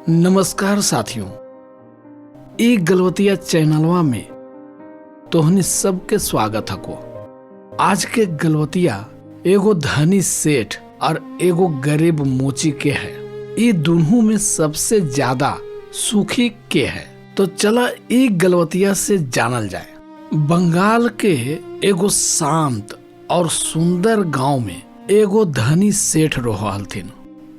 नमस्कार साथियों, ई गलवतिया चैनलवा में तोहनी सबके स्वागत हको। आज के गलवतिया एगो धनी सेठ और एगो गरीब मोची के है। ई दोनों में सबसे ज्यादा सुखी के है। तो चला ई गलवतिया से जानल जाए। बंगाल के एगो शांत और सुंदर गांव में एगो धनी सेठ रहो हलथिन।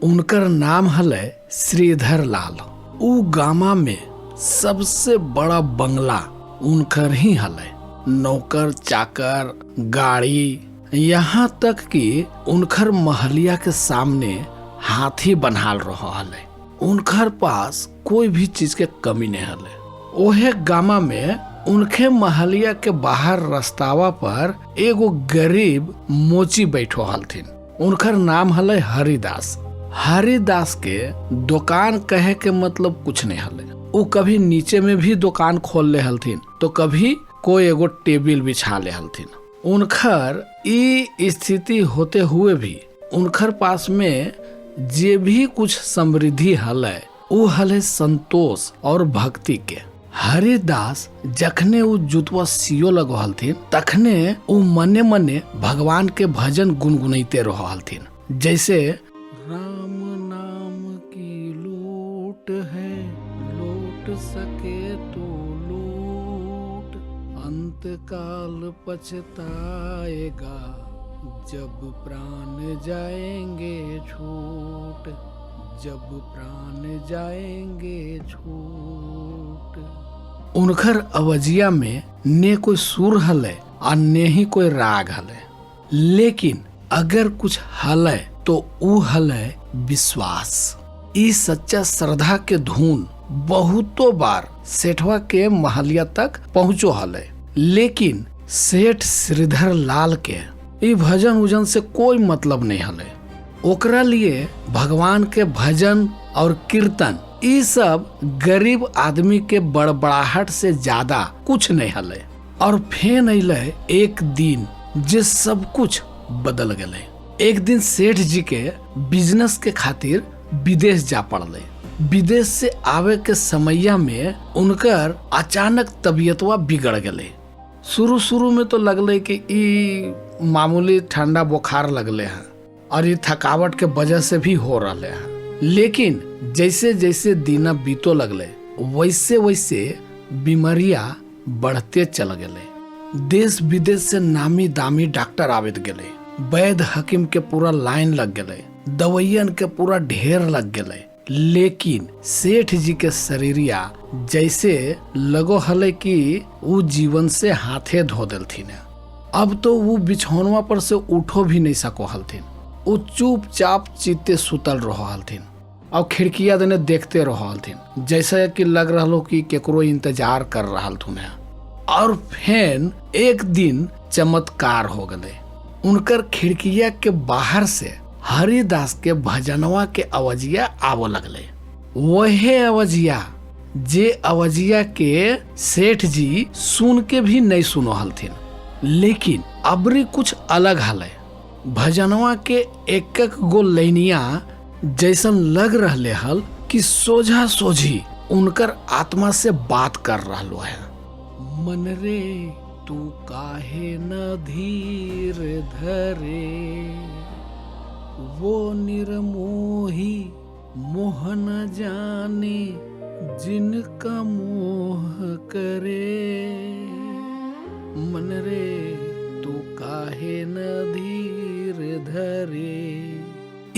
उनकर नाम हले श्रीधर लाल। उ गामा में सबसे बड़ा बंगला उनकर ही हले। नौकर चाकर, गाड़ी, यहाँ तक कि उनकर महलिया के सामने हाथी बनाल रहो हले। उनकर पास कोई भी चीज के कमी नहीं हले। ओहे गामा में उनके महलिया के बाहर रस्तावा पर एगो गरीब मोची बैठो हलथिन। उनकर नाम हले हरिदास। हरिदास के दुकान कहे के मतलब कुछ नहीं हले। वो कभी नीचे में भी दुकान खोल ले हलथिन तो कभी कोई एगो टेबल बिछा ले हलथिन। उनकर ई स्थिति होते हुए भी उनकर पास में जे भी कुछ समृद्धि हले वो हले संतोष और भक्ति के। हरिदास जखने उ जुतवा सियो लगो हलथिन तखने उ मने मने भगवान के भजन गुनगुनाते रहो हलथिन। जैसे राम नाम की लूट है, लूट सके तो लूट, अंत काल पछताएगा जब प्राण जाएंगे छूट, जब प्राण जाएंगे छूट। उनकर अवजिया में ने कोई सुर हले और ने ही कोई राग हले, लेकिन अगर कुछ हले तो ऊ हले विश्वास। ई सच्चा श्रद्धा के धुन बहुतों बार सेठवा के महलिया तक पहुँचो हले, लेकिन सेठ श्रीधर लाल के ई भजन उजन से कोई मतलब नहीं हले। ओकरा लिए भगवान के भजन और कीर्तन ई सब गरीब आदमी के बड़बड़ाहट से ज्यादा कुछ नहीं हले। और फेन अइले एक दिन जे सब कुछ बदल गए। एक दिन सेठ जी के बिजनेस के खातिर विदेश जा पड़ले। विदेश से आवे के समैया में उनकर अचानक तबीयतवा बिगड़ गए। शुरू शुरू में तो लगले कि ई मामूली ठंडा बुखार लगले हैं और ये थकावट के वजह से भी हो रहे हैं, लेकिन जैसे जैसे दिन बीतो लगले वैसे वैसे बीमारियां बढ़ते चल गए। देश विदेश से नामी दामी डॉक्टर आवेद गए। वैद्य हकीम के पूरा लाइन लग गए, दवाइयन के पूरा ढेर लग गए, लेकिन सेठ जी के शरीरिया जैसे लगो हले कि वो जीवन से हाथे धो दिलथिन। अब तो वो बिछौनवा पर से उठो भी नहीं सको हलथिन। वो चुपचाप चित्ते सुतल रहो हलथिन और खिड़किया देने देखते रहो हलथिन, जैसे कि लग रहा कि केकरो इंतजार कर रहा थुन। और फिर एक दिन चमत्कार हो गए। उनकर खिड़किया के बाहर से हरिदास के भजनवा के अवजिया आवो लगले। वही अवजिया जे अवजिया के सेठ जी सुन के भी नहीं सुनो हलथिन, लेकिन अबरी कुछ अलग हले। भजनवा के एक एक गो लाइनिया जैसन लग रहले हल कि सोझा सोझी उनकर आत्मा से बात कर रहलो है। मन रे तू काहे न धीर धरे, वो निर्मोही मोह न जाने जिनका मोह करे। मन रे तू काहे न धीर धरे।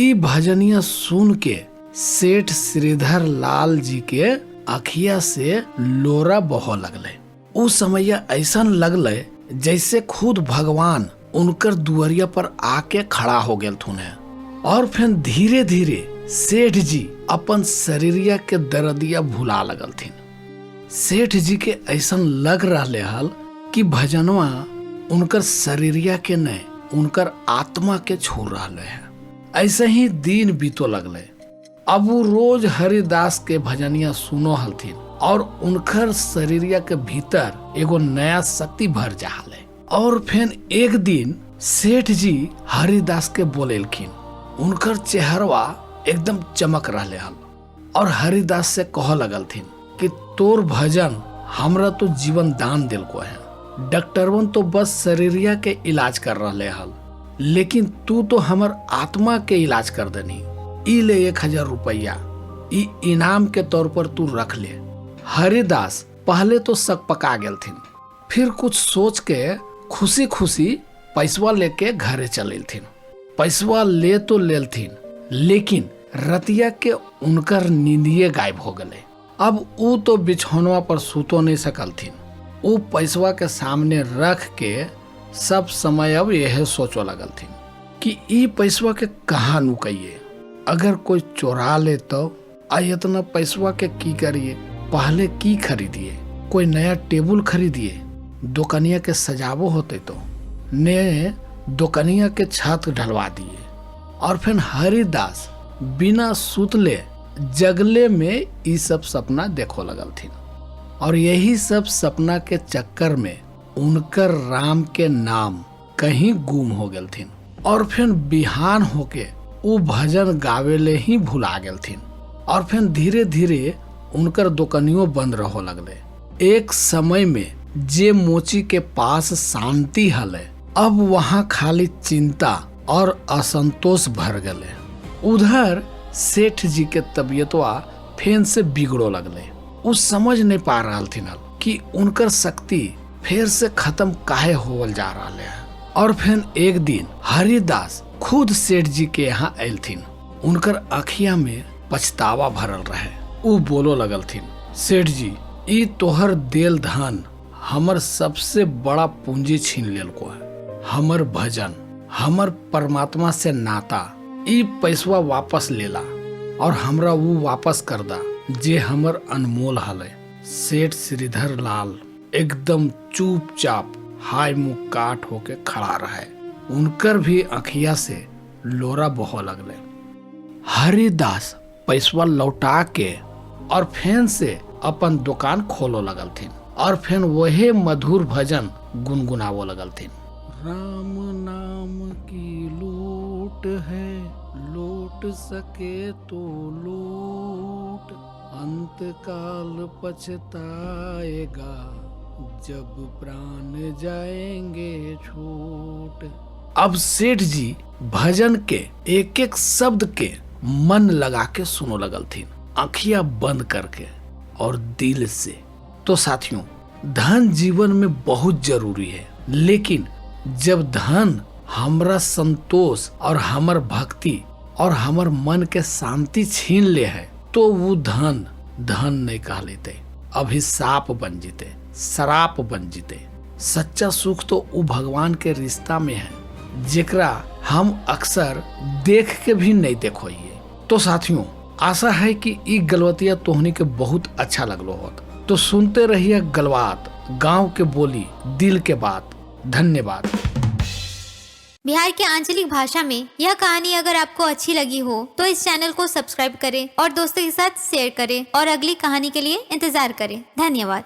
ई भजनिया सुन के सेठ श्रीधर लाल जी के अखिया से लोरा बहो लगले। उस समय ऐसा लगले जैसे खुद भगवान उनकर दुआरिया पर आके खड़ा हो गए थुने। और फिर धीरे धीरे सेठ जी अपन शरीरिया के दर्दिया भुला लगल थिन। सेठ जी के ऐसा लग रहा हल कि भजनवा उनकर शरीरिया के नहीं उनकर आत्मा के छू रहा है। ऐसे ही दिन बीतो लगले। अब वो रोज हरिदास के भजनिया सुनो हलथिन और उनकर शरीरिया के भीतर एगो नया शक्ति भर जाले। और फिर एक दिन सेठ जी हरिदास के बोलेलखिन। उनकर चेहरवा एकदम चमक रहे हल और हरिदास से कह लगल थीन कि तोर भजन हमरा तो जीवन दान दिल को है। डॉक्टरवन तो बस शरीरिया के इलाज कर रहे हल, लेकिन तू तो हमर आत्मा के इलाज कर देनी। ई ले 1000 रुपया ई इनाम के तौर पर तू रख ले। हरिदास पहले तो शक पका गेल थीन, फिर कुछ सोच के खुशी खुशी पैसवा लेके घरे चले थीन। पैसवा ले तो लेल थीन, लेकिन रतिया के उनकर नींदिए गायब हो गए। अब ऊ तो बिछौनवा पर सुतो नहीं सकल थीन। ऊ पैसवा के सामने रख के सब समय अब यह सोचो लगल थीन कि ई पैसवा के कहाँ नुकइए। अगर कोई चोरा ले तो इतना पैसवा के की करिए। पहले की खरीदिए, कोई नया टेबुल खरीदिए, दुकनिया के सजावो होते तो ने दुकनिया के छत ढलवा दिए। और फिर हरिदास बिना सुतले जगले में ये सब सपना देखो लगल थी। और यही सब सपना के चक्कर में उनकर राम के नाम कहीं गुम हो गल थी। और फिर बिहान होके वो भजन गावेले ही भुला गेल थी। और फिर धीरे धीरे उनकर दुकनियों बंद रहो लगले। एक समय में जे मोची के पास शांति हले, अब वहाँ खाली चिंता और असंतोष भर गले। उधर सेठ जी के तबीयतवा फेन से बिगड़ो लगले। उ समझ नहीं पा रहा थी कि उनकर शक्ति फिर से खत्म काहे होवल जा रहा है। और फिर एक दिन हरिदास खुद सेठ जी के यहाँ आयल थीन। उनकर अखिया में पछतावा भरल रहे। उ बोलो लगल थीन, सेठ जी ई तोहर देल धन हमर सबसे बड़ा पूंजी छीन लेल को है। हमर भजन, हमर परमात्मा से नाता, ई पैसवा वापस लेला और हमरा वो वापस कर दा जे हमर अनमोल हले। सेठ श्रीधर लाल एकदम चुपचाप हाय मुँह काट होके खड़ा रहे। उनकर भी अखिया से लोरा बहो लगले। हरिदास पैसवा लौटा के और फेन से अपन दुकान खोलो लगल थीन। और फिर वही मधुर भजन गुनगुनावो लगल थीन। राम नाम की लूट है, लूट सके तो लूट, अंत काल पछताएगा जब प्राण जाएंगे छूट। अब सेठ जी भजन के एक एक शब्द के मन लगा के सुनो लगल थीन, आँखियां बंद करके और दिल से। तो साथियों, धन जीवन में बहुत जरूरी है, लेकिन जब धन हमरा संतोष और हमर भक्ति और हमर मन के शांति छीन ले है, तो वो धन धन नहीं कह लेते, अभिशाप बन जीते, शराप बन जीते। सच्चा सुख तो वो भगवान के रिश्ता में है, जेकरा हम अक्सर देख के भी नहीं देखोइए। तो साथियों, आशा है कि ई गलवतिया तोहनी के बहुत अच्छा लगलो होत। तो सुनते रहिए गलबात, गांव के बोली, दिल के बात। धन्यवाद। बिहार के आंचलिक भाषा में यह कहानी अगर आपको अच्छी लगी हो तो इस चैनल को सब्सक्राइब करें और दोस्तों के साथ शेयर करें और अगली कहानी के लिए इंतजार करें। धन्यवाद।